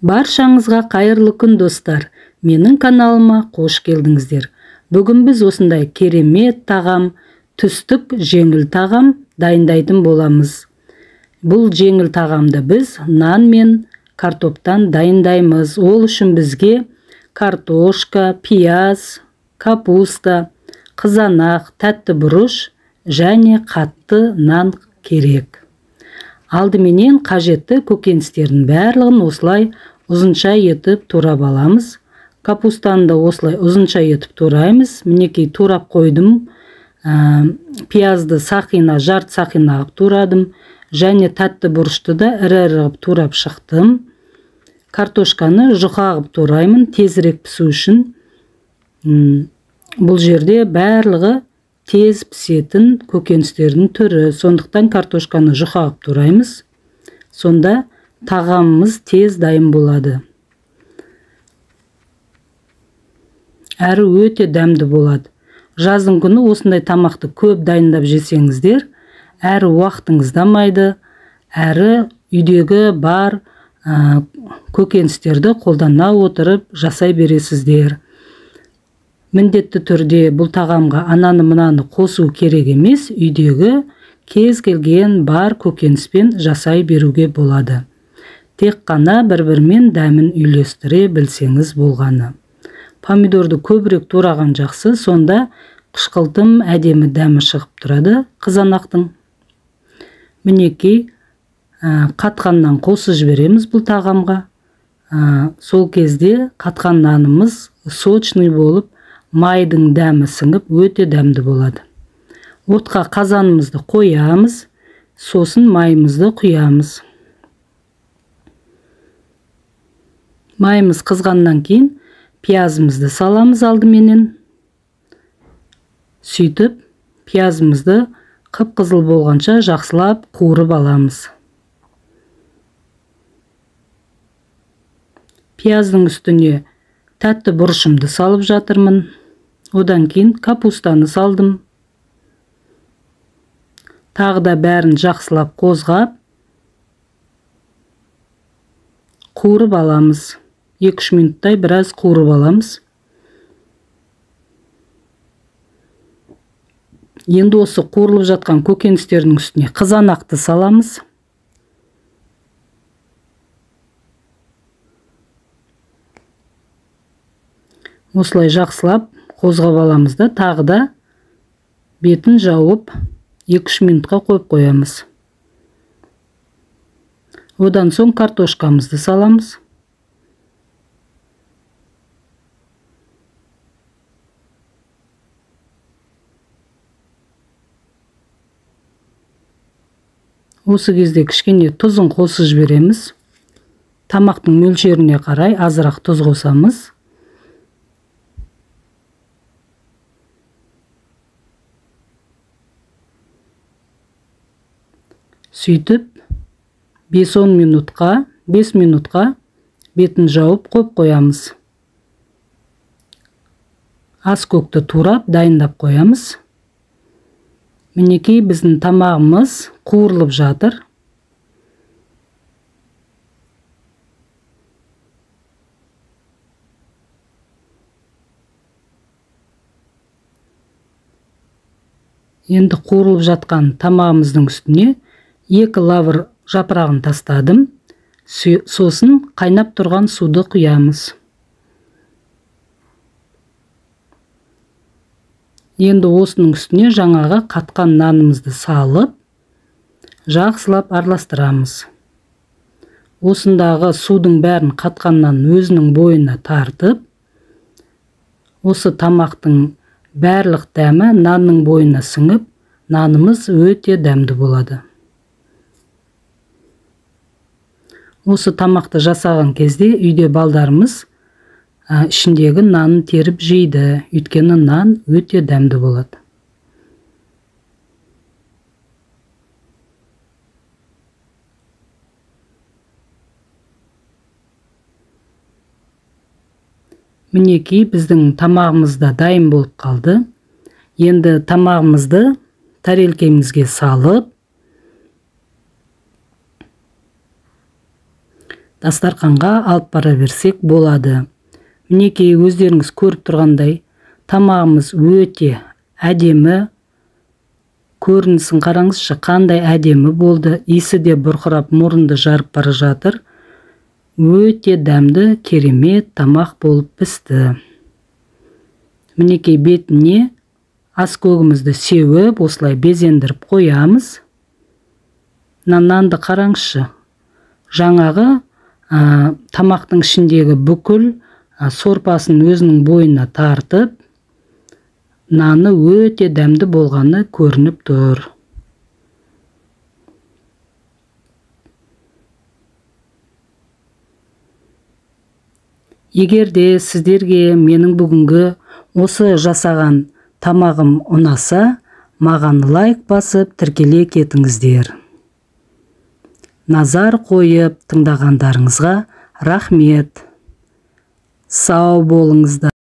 Баршаңызға қайырлы күн достар. Менің каналыма қош келдіңіздер. Бүгін біз осындай керемет тағам, түстік жеңіл тағам дайындайтын боламыз. Бұл жеңіл тағамды біз нан мен картоптан дайындаймыз. Ол үшін бізге картошка, пияз, капуста, қызанақ, тәтті бұрыш және қатты нан керек. Алдыменен қажетті көкөністердің барлығын осылай ұзынша етіп турап аламыз. Капустаны да осылай ұзынша етіп тураймыз. Мінекей турап қойдым. Пиязды сақина, жарты сақина қылып турадым. Және тәтті бұрышты да ірі-ірі қылып турап шықтым. Картошканы жұқа қылып тураймын, тезірек пісу үшін. Бұл жерде барлығы тез пісетін көкөністердің түрі. Сондықтан картошканы жұқа қылып тураймыз. Сонда тағамымыз тез дайын болады. Әрі өте дәмді болады. Жаздың күні осындай тамақты көп дайындап жесеңіздер, әрі уақытыңыз дамайды, әрі үйдегі бар көкөністерді қолдана отырып жасай бересіздер. Міндетті түрде бұл тағамға ананы мынаны қосу керек емес, үйдегі кез келген бар көкөніспен жасай беруге болады. Тек қана бір-бірімен дәмін үйлестіре білсеңіз болғаны. Помидорды көбірек тураған жақсы, сонда қышқылтым әдемі дәмі шығып тұрады қызанақтың. Мінекей қатқаннан қосып жібереміз бұл тағамға. Сол кезде қатқан нанымыз сочный болып, майдың дәмі сіңіп өте дәмді болады. Отқа қазанымызды қоямыз, сосын майымызды құямыз. Майымыз қызғаннан кейін пиязымызды саламыз алдыменен. Сөйтіп, пиязымызды қып-қызыл болғанша жақсылап қуырып аламыз. Пияздың үстіне тәтті бұрышымды салып жатырмын. Одан кейін капустаны салдым. Тағы да бәрін жақсылап қозғап, қуырып аламыз. 2-3 минуттай біраз қуырып аламыз. Енді осы қуырылып жатқан көкөністердің үстіне қызанақты саламыз. Осылай жақсылап қозғап аламыз да, тағы да бетін жауып 2-3 минутқа қойып қоямыз. Одан соң картошкамызды саламыз. Осы кезде кішкене тұзын қосып жібереміз. Тамақтың мөлшеріне қарай азырақ тұз қосамыз. Сөйтіп 5 минутқа бетін жауып қойып қоямыз. Ас көкті турап дайындап қоямыз. Мінекей біздің тамағымыз қуырылып жатыр. Енді қуырылып жатқан тамағымыздың үстіне 2 лавр жапырағын тастадым. Сосын қайнап тұрған суды құямыз. Енді осының үстіне жаңағы қатқан нанымызды салып, жақсылап араластырамыз. Осындағы судың бәрін қатқаннан өзінің бойына тартып, осы тамақтың барлық дәмі нанның бойына сіңіп, нанымыз өте дәмді болады. Осы тамақты жасаған кезде үйде балдарымыз ішіндегі нанын теріп жейді, өйткені нан өте дәмді болады. Мінекей біздің тамағымыз да дайын болып қалды. Енді тамағымызды тарелкемізге салып, дастарханға алып бара берсек болады. Мінекей өздеріңіз көріп тұрғандай, тамағымыз өте әдемі. Көрінісін қараңызшы, қандай әдемі болды. Иісі де бұрқырап мұрынды жарып бара жатыр. Өте дәмді, керемет тамақ болып пісті. Мінекей бетіне аскөгімізді сеуіп, осылай безендіріп қоямыз. Нанды қараңызшы. Жаңағы тамақтың ішіндегі бүкіл сорпасын өзінің бойына тартып, наны өте дәмді болғаны көрініп тұр. Егер де сіздерге менің бүгінгі осы жасаған тамағым ұнаса, маған лайк басып тіркеле кетіңіздер. Назар қойып тыңдағандарыңызға рахмет. Сау болыңыздар.